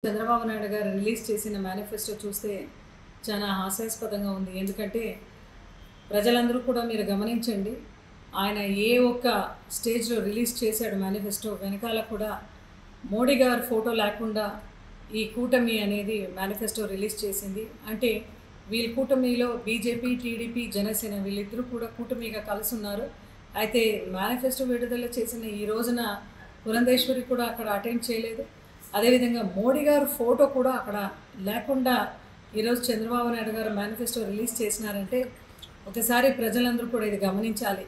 చంద్రబాబు నాయుడు గారు రిలీజ్ చేసిన మేనిఫెస్టో చూస్తే చాలా హాస్యాస్పదంగా ఉంది. ఎందుకంటే ప్రజలందరూ కూడా మీరు గమనించండి, ఆయన ఏ ఒక్క స్టేజ్లో రిలీజ్ చేశాడు మేనిఫెస్టో వెనకాల కూడా మోడీ గారి ఫోటో లేకుండా ఈ కూటమి అనేది మేనిఫెస్టో రిలీజ్ చేసింది. అంటే వీళ్ళ కూటమిలో బీజేపీ, టీడీపీ, జనసేన వీళ్ళిద్దరూ కూడా కూటమిగా కలిసి ఉన్నారు. అయితే మేనిఫెస్టో విడుదల చేసిన ఈ రోజున పురంధేశ్వరి కూడా అక్కడ అటెండ్ చేయలేదు. అదేవిధంగా మోడీ గారు ఫోటో కూడా అక్కడ లేకుండా ఈరోజు చంద్రబాబు నాయుడు గారు మేనిఫెస్టో రిలీజ్ చేసినారంటే ఒకసారి ప్రజలందరూ కూడా ఇది గమనించాలి.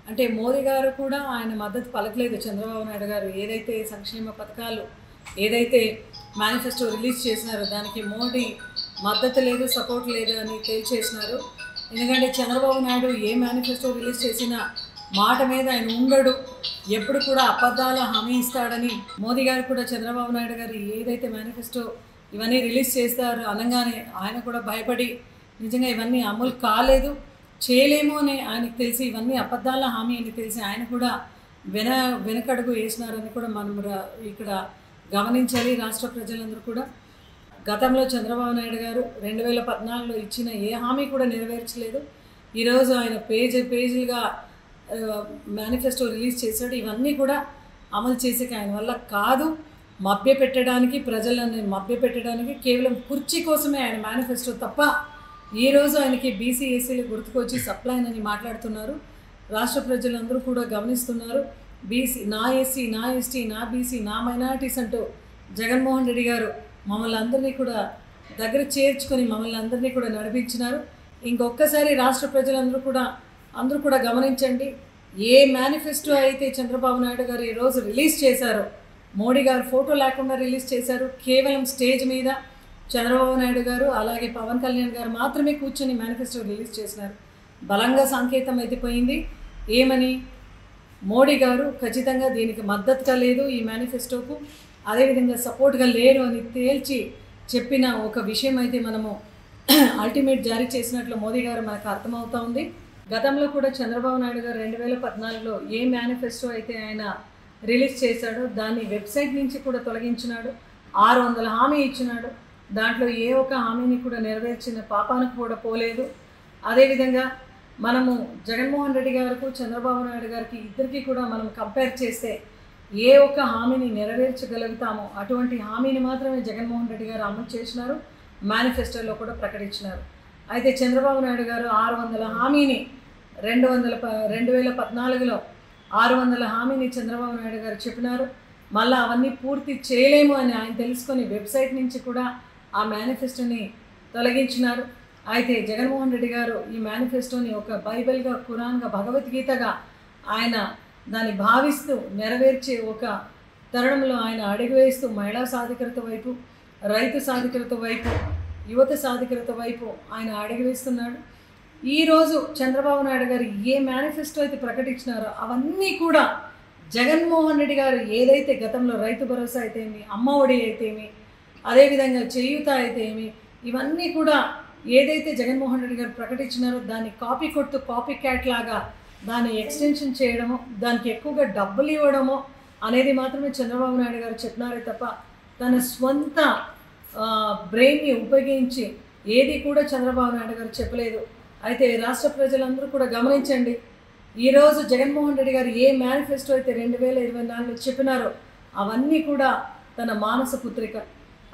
అంటే మోదీ గారు కూడా ఆయన మద్దతు పలకలేదు. చంద్రబాబు నాయుడు గారు ఏదైతే సంక్షేమ పథకాలు ఏదైతే మేనిఫెస్టో రిలీజ్ చేసినారో దానికి మోడీ మద్దతు లేదు, సపోర్ట్ లేదు అని తేల్చేసినారు. ఎందుకంటే చంద్రబాబు నాయుడు ఏ మేనిఫెస్టో రిలీజ్ చేసినా మాట మీద ఆయన ఉండడు, ఎప్పుడు కూడా అబద్ధాల హామీ ఇస్తాడని మోదీ గారు కూడా చంద్రబాబు నాయుడు గారు ఏదైతే మేనిఫెస్టో ఇవన్నీ రిలీజ్ చేస్తారు అనగానే ఆయన కూడా భయపడి నిజంగా ఇవన్నీ అమలు కాలేదు, చేయలేమో అని ఆయనకు తెలిసి ఇవన్నీ అబద్ధాల హామీ అని తెలిసి ఆయన కూడా వెనకడుగు వేసినారని కూడా మనం ఇక్కడ గమనించాలి. రాష్ట్ర ప్రజలందరూ కూడా గతంలో చంద్రబాబు నాయుడు గారు 2014లో ఇచ్చిన ఏ హామీ కూడా నెరవేర్చలేదు. ఈరోజు ఆయన పేజీలుగా మేనిఫెస్టో రిలీజ్ చేశాడు. ఇవన్నీ కూడా అమలు చేసేకి ఆయన వల్ల కాదు. మభ్యపెట్టడానికి, ప్రజలను మభ్యపెట్టడానికి, కేవలం కుర్చీ కోసమే ఆయన మేనిఫెస్టో తప్ప ఈరోజు ఆయనకి బీసీ ఎస్సీలు గుర్తుకొచ్చి సప్లైన్ అని మాట్లాడుతున్నారు. రాష్ట్ర ప్రజలందరూ కూడా గమనిస్తున్నారు. బీసీ నా ఎస్సీ, నా ఎస్టీ, నా బీసీ, నా మైనారిటీస్ అంటూ జగన్మోహన్ రెడ్డి గారు మమ్మల్ని అందరినీ కూడా దగ్గర చేర్చుకొని మమ్మల్ని అందరినీ కూడా నడిపించినారు. ఇంకొకసారి రాష్ట్ర ప్రజలందరూ కూడా గమనించండి, ఏ మేనిఫెస్టో అయితే చంద్రబాబు నాయుడు గారు ఈరోజు రిలీజ్ చేశారో మోడీ గారు ఫోటో లేకుండా రిలీజ్ చేశారు. కేవలం స్టేజ్ మీద చంద్రబాబు నాయుడు గారు అలాగే పవన్ కళ్యాణ్ గారు మాత్రమే కూర్చొని మేనిఫెస్టో రిలీజ్ చేసినారు. బలంగా సంకేతం అయిపోయింది. ఏమని? మోడీ గారు ఖచ్చితంగా దీనికి మద్దతుగా లేదు, ఈ మేనిఫెస్టోకు అదేవిధంగా సపోర్ట్గా లేరు అని తేల్చి చెప్పిన ఒక విషయం అయితే మనము అల్టిమేట్ జారీ చేసినట్లు మోదీ గారు మనకు అర్థమవుతూ ఉంది. గతంలో కూడా చంద్రబాబు నాయుడు గారు 2014లో ఏ మేనిఫెస్టో అయితే ఆయన రిలీజ్ చేశాడో దాన్ని వెబ్సైట్ నుంచి కూడా తొలగించినాడు. 600 హామీ ఇచ్చినాడు. దాంట్లో ఏ ఒక్క హామీని కూడా నెరవేర్చిన పాపానికి కూడా పోలేదు. అదేవిధంగా మనము జగన్మోహన్ రెడ్డి గారికి, చంద్రబాబు నాయుడు గారికి ఇద్దరికి కూడా మనం కంపేర్ చేస్తే ఏ ఒక్క హామీని నెరవేర్చగలుగుతామో అటువంటి హామీని మాత్రమే జగన్మోహన్ రెడ్డి గారు అమలు చేసినారు, మేనిఫెస్టోలో కూడా ప్రకటించినారు. అయితే చంద్రబాబు నాయుడు గారు 600 హామీని 2014లో 600 హామీని చంద్రబాబు నాయుడు గారు చెప్పినారు. మళ్ళీ అవన్నీ పూర్తి చేయలేము అని ఆయన తెలుసుకొని వెబ్సైట్ నుంచి కూడా ఆ మేనిఫెస్టోని తొలగించినారు. అయితే జగన్మోహన్ రెడ్డి గారు ఈ మేనిఫెస్టోని ఒక బైబిల్గా, ఖురాన్గా, భగవద్గీతగా ఆయన దాన్ని భావిస్తూ నెరవేర్చే ఒక తరుణంలో ఆయన అడుగు వేస్తూ మహిళా సాధికారత వైపు, రైతు సాధికారత వైపు, యువత సాధికారత వైపు ఆయన అడుగు వేస్తున్నాడు. ఈరోజు చంద్రబాబు నాయుడు గారు ఏ మేనిఫెస్టో అయితే ప్రకటించినారో అవన్నీ కూడా జగన్మోహన్ రెడ్డి గారు ఏదైతే గతంలో రైతు భరోసా అయితేమి, అమ్మ ఒడి అయితేమి, అదేవిధంగా చేయూత అయితేమి, ఇవన్నీ కూడా ఏదైతే జగన్మోహన్ రెడ్డి గారు ప్రకటించినారో దాన్ని కాపీ క్యాట్ లాగా దాన్ని ఎక్స్టెన్షన్ చేయడమో, దానికి ఎక్కువగా డబ్బులు ఇవ్వడమో అనేది మాత్రమే చంద్రబాబు నాయుడు గారు చెప్పినారే తప్ప తన స్వంత బ్రెయిన్ని ఉపయోగించి ఏది కూడా చంద్రబాబు నాయుడు గారు చెప్పలేదు. అయితే రాష్ట్ర ప్రజలందరూ కూడా గమనించండి, ఈరోజు జగన్మోహన్ రెడ్డి గారు ఏ మేనిఫెస్టో అయితే 2024లో చెప్పినారో అవన్నీ కూడా తన మానస పుత్రిక.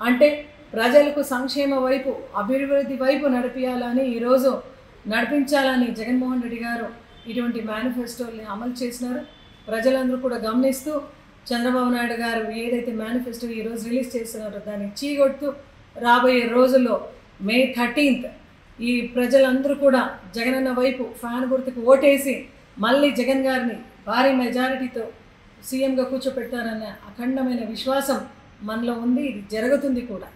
అంటే ప్రజలకు సంక్షేమ వైపు, అభివృద్ధి వైపు నడిపించాలని, ఈరోజు నడిపించాలని జగన్మోహన్ రెడ్డి గారు ఇటువంటి మేనిఫెస్టోని అమలు చేసినారు. ప్రజలందరూ కూడా గమనిస్తూ చంద్రబాబు నాయుడు గారు ఏదైతే మేనిఫెస్టో ఈరోజు రిలీజ్ చేస్తున్నారో దాన్ని చీగొడుతూ రాబోయే రోజుల్లో May 13th ఈ ప్రజలందరూ కూడా జగనన్న వైపు ఫ్యాన్ గుర్తుకు ఓటేసి మళ్ళీ జగన్ గారిని భారీ మెజారిటీతో సీఎంగా కూర్చోపెడతారన్న అఖండమైన విశ్వాసం మనలో ఉంది. ఇది జరుగుతుంది కూడా.